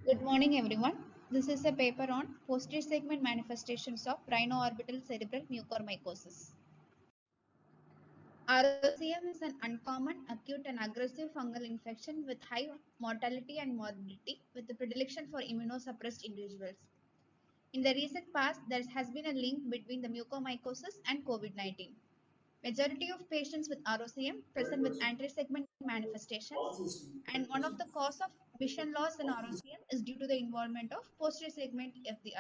Good morning, everyone. This is a paper on posterior segment manifestations of rhinoorbital cerebral mucormycosis. ROCM is an uncommon, acute, and aggressive fungal infection with high mortality and morbidity, with a predilection for immunosuppressed individuals. In the recent past, there has been a link between the mucormycosis and COVID-19. Majority of patients with ROCM present with anterior segment manifestations, and one of the cause of vision loss in ROCM is due to the involvement of posterior segment of the eye.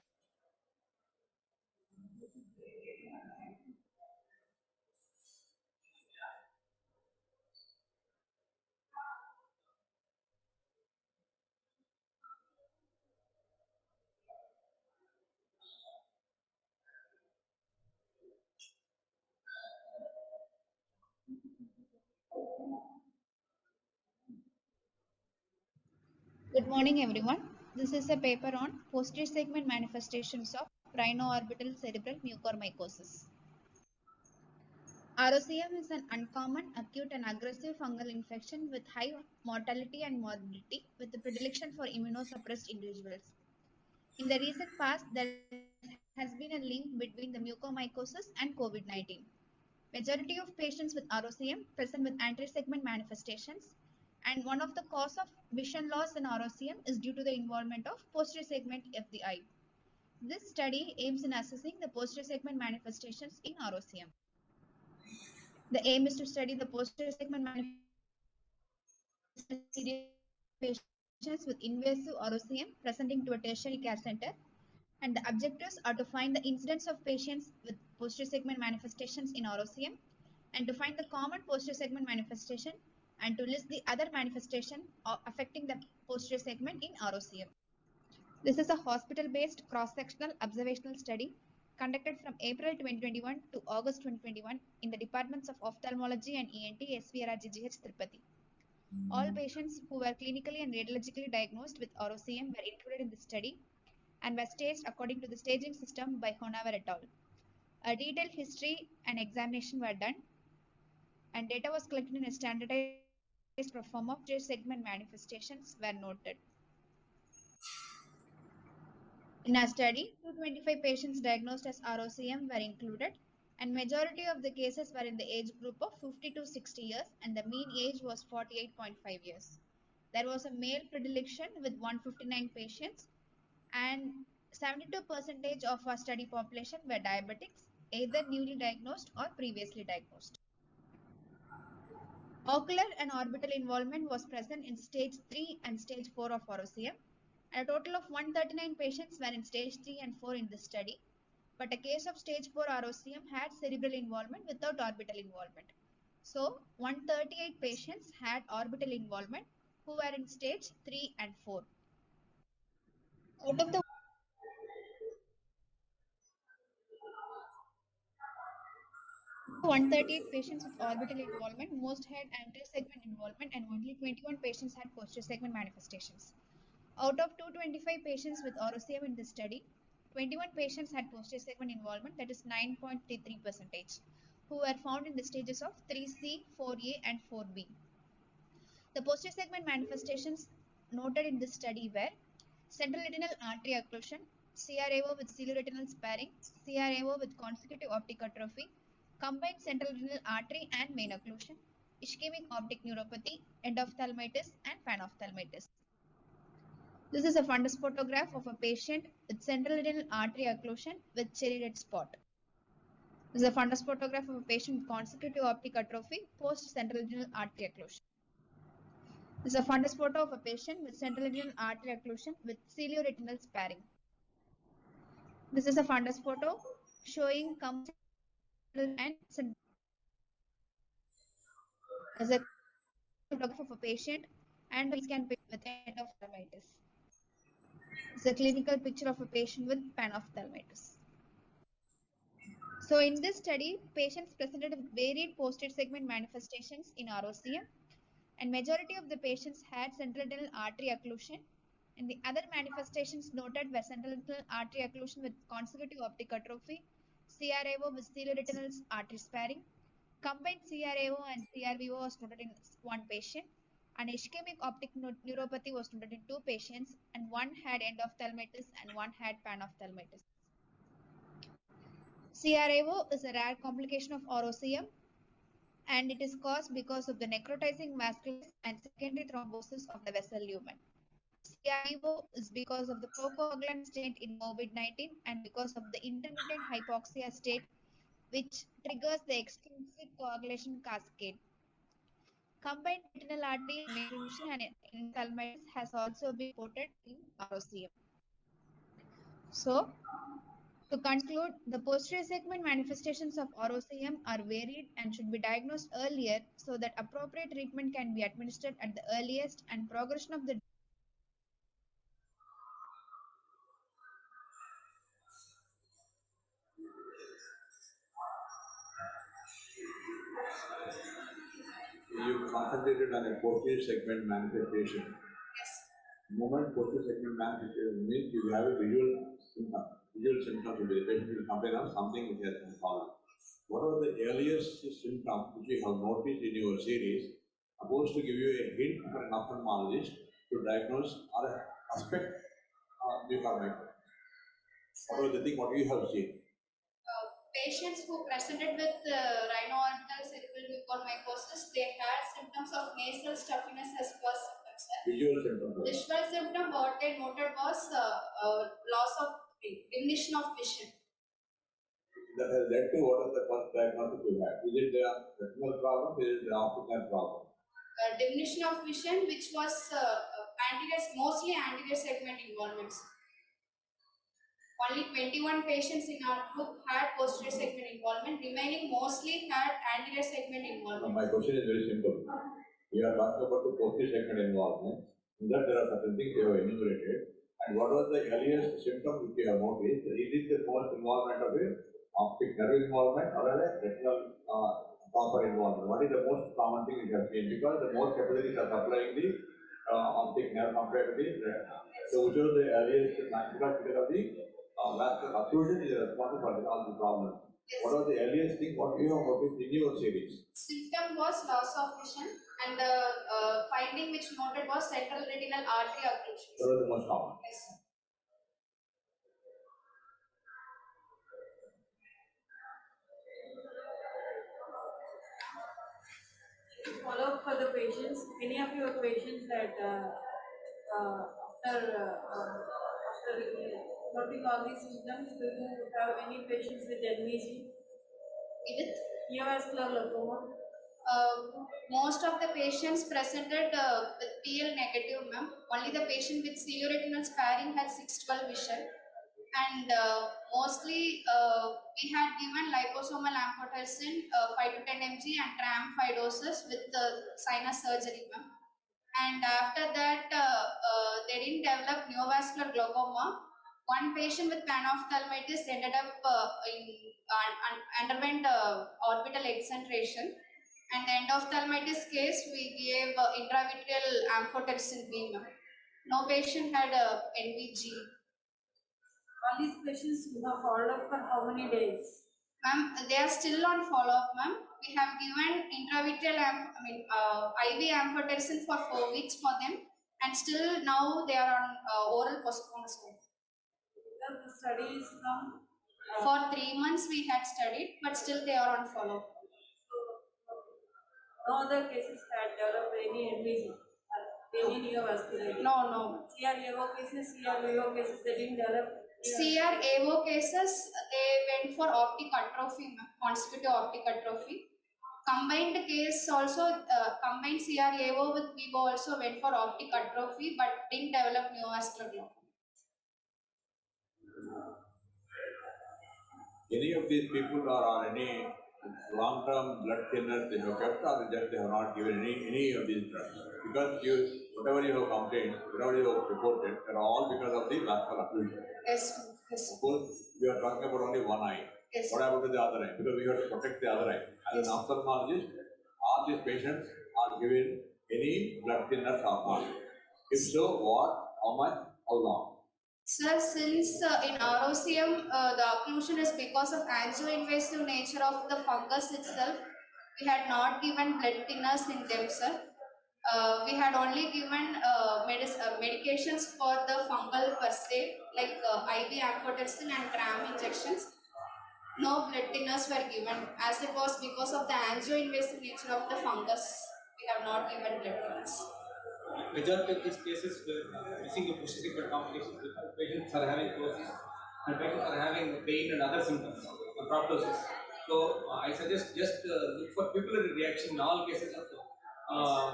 Good morning, everyone. This is a paper on posterior segment manifestations of rhinoorbital cerebral mucormycosis. ROCM is an uncommon, acute, and aggressive fungal infection with high mortality and morbidity, with a predilection for immunosuppressed individuals. In the recent past, there has been a link between the mucormycosis and COVID-19. Majority of patients with ROCM present with anterior segment manifestations, and one of the cause of vision loss in ROCM is due to the involvement of posterior segment of the eye. This study aims in assessing the posterior segment manifestations in ROCM. The aim is to study the posterior segment manifestations patients with invasive ROCM presenting to a tertiary care center, and the objectives are to find the incidence of patients with posterior segment manifestations in ROCM, and to find the common posterior segment manifestation, and to list the other manifestation affecting the posterior segment in ROCM. This is a hospital-based cross-sectional observational study conducted from April 2021 to August 2021 in the departments of ophthalmology and ENT, SVRGGH Tirupati. All patients who were clinically and radiologically diagnosed with ROCM were included in the study and were staged according to the staging system by Honavar et al. A detailed history and examination were done, and data was collected in a standardized form of posterior segment manifestations were noted. In our study, 225 patients diagnosed as ROCM were included, and majority of the cases were in the age group of 50 to 60 years, and the mean age was 48.5 years. There was a male predilection with 159 patients, and 72% of our study population were diabetics, either newly diagnosed or previously diagnosed. Ocular and orbital involvement was present in stage 3 and stage 4 of ROCM. A total of 139 patients were in stage 3 and 4 in this study, but a case of stage 4 ROCM had cerebral involvement without orbital involvement. So, 138 patients had orbital involvement who were in stage 3 and 4. Out of the 138 patients with orbital involvement, most had anterior segment involvement, and only 21 patients had posterior segment manifestations. Out of 225 patients with ROCM in this study, 21 patients had posterior segment involvement, that is 9.33%, who were found in the stages of 3C, 4A, and 4B. The posterior segment manifestations noted in this study were central retinal artery occlusion, CRAO with ciliaretinal sparing, CRAO with consecutive optic atrophy, combined central retinal artery and vein occlusion, ischemic optic neuropathy, endophthalmitis, and panophthalmitis. This is a fundus photograph of a patient with central retinal artery occlusion with cherry red spot. This is a fundus photograph of a patient with consecutive optic atrophy post central retinal artery occlusion. This is a fundus photo of a patient with central retinal artery occlusion with cilioretinal sparing. This is a fundus photo showing and as a photograph of a patient and a scan with endophthalmitis. This is a clinical picture of a patient with panophthalmitis. So in this study, patients presented with varied posterior segment manifestations in ROCM, and majority of the patients had central retinal artery occlusion, and the other manifestations noted were central retinal artery occlusion with consecutive optic atrophy, CRAO with cilioretinal artery sparing, combined CRAO and CRVO was noted in one patient, An ischemic optic neuropathy was noted in 2 patients, and one had endophthalmitis and one had panophthalmitis. CRAO is a rare complication of ROCM, and it is caused because of the necrotizing vasculitis and secondary thrombosis of the vessel lumen. CREO is because of the procoagulant state in COVID-19 and because of the intermittent hypoxia state, which triggers the extrinsic coagulation cascade. Combined retinal artery and vein revision and endophthalmitis has also been reported in ROCM. So, to conclude, the posterior segment manifestations of ROCM are varied and should be diagnosed earlier so that appropriate treatment can be administered at the earliest and progression of the you concentrated on a posterior segment manifestation. Yes. The moment posterior segment manifestation means you have a visual symptom. Visual symptom will be the patient will complain of something which has been fallen. What are the earliest symptoms which you have noticed in your series, supposed to give you a hint for an ophthalmologist to diagnose or suspect mucormycosis? What was the thing what you have seen? Patients who presented with rhinoorbital cerebral mucormycosis, they had symptoms of nasal stuffiness as first symptoms. Visual symptoms. Visual symptom what they noted was loss of diminution of vision. That has led to what is the first diagnosis you had? Is it the retinal problem? Is it the optical problem? Diminution of vision, which was mostly anterior segment involvements. Only 21 patients in our group had posterior segment involvement, remaining mostly had anterior segment involvement. My question is very simple. We are talking about the posterior segment involvement. In that, there are certain things you have enumerated. And what was the earliest symptom which you have noticed? Is it the most involvement of a optic nerve involvement or a retinal copper involvement? What is the most common thing you have seen? Because the more capillaries are supplying the optic nerve compared to the retina. So, which was the earliest because of the vascular occlusion is responsible for all the problems. Yes. What was the earliest thing what you have noticed in your series? Symptom was loss of vision, and the finding which noted was central retinal artery occlusion. That was the most common. Yes. Follow up for the patients. Any of your patients that after noting all these symptoms, do you have any patients with NVG? With Neovascular glaucoma? most of the patients presented with PL negative, ma'am. Only the patient with ciliaretinal sparing had 612 vision. And mostly we had given liposomal amphotericin 5 to 10 mg and tram 5 doses with the sinus surgery, ma'am. And after that, they didn't develop neovascular glaucoma. One patient with panophthalmitis ended up underwent orbital excenteration. And the endophthalmitis case, we gave intravitreal amphotericin B, ma'am. No patient had NVG. All these patients have followed up for how many days? Ma'am, they are still on follow-up, ma'am. We have given intravitreal, IV amphotericin for 4 weeks for them, and still now they are on oral postponement. The study is from For 3 months we had studied, but still they are on follow-up. no other cases that developed any NVG, any neovascular. No. CRAO cases, they didn't develop. CRAO cases, they went for optic atrophy, constitutive optic atrophy. Combined case also, combined CRAO with VIVO also went for optic atrophy, but didn't develop neovascular glaucoma. Any of these people are on any long-term blood thinners they have kept, or just they have not given any of these drugs? Because whatever you have complained, whatever you have reported, they are all because of the vascular occlusion. Yes. Suppose we are talking about only one eye. Yes. What about the other eye? Because we have to protect the other eye. As an ophthalmologist, all these patients are given any blood thinners or not. If so, what, how much, how long? Sir, since in ROCM the occlusion is because of angioinvasive nature of the fungus itself, we had not given blood thinners in them, sir. We had only given medications for the fungal per se, like IV amphotericin and tram injections. No blood thinners were given, as it was because of the angioinvasive nature of the fungus. We have not given blood thinners. Majority of these cases were missing the post-sequent complications because patients are having cirrhosis and patients are having pain and other symptoms, proptosis. So I suggest just look for pupillary reaction in all cases of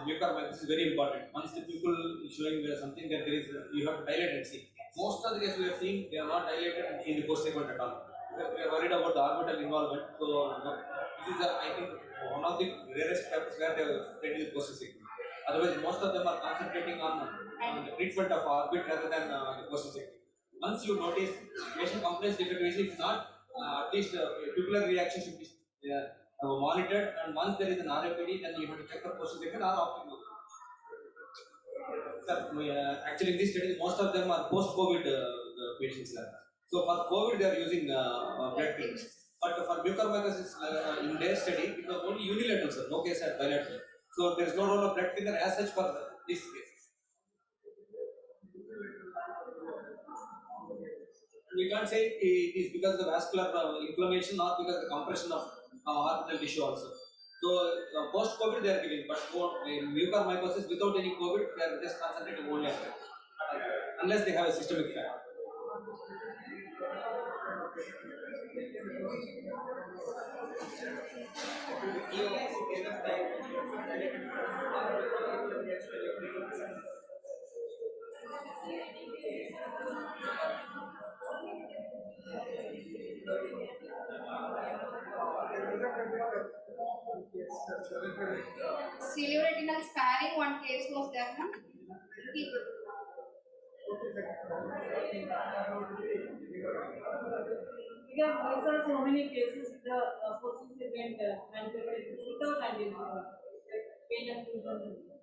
mucormycosis is very important. Once the pupil is showing something that there is, you have to dilate and see. Most of the cases we are seeing, they are not dilated in the post-sequent at all. We are worried about the orbital involvement. So this is, I think, one of the rarest cases where they have treated the post-sequent. Otherwise, most of them are concentrating on the treatment of orbit rather than the post-sequent. Once you notice patient complains difficulty, if not, at least pupillary reaction should be monitored, and once there is an RFPD, then you have to check the post-sequent or optimal. Actually, in this study, most of them are post-COVID patients. So for COVID, they are using blood thinners. But for mucormycosis, in their study, it was only unilateral, sir. No case had bilateral. So there is no role of blood thinner as such for this case. We can't say it is because of the vascular inflammation or because of the compression of orbital tissue also. So post-COVID they are giving, but for mucormycosis without any COVID, they are just concentrating only on that, unless they have a systemic factor. Cilio-retinal sparing, one case was there, no? Because I saw so many cases, the post-sequent manufactured without antibiotics, like pain and fusion.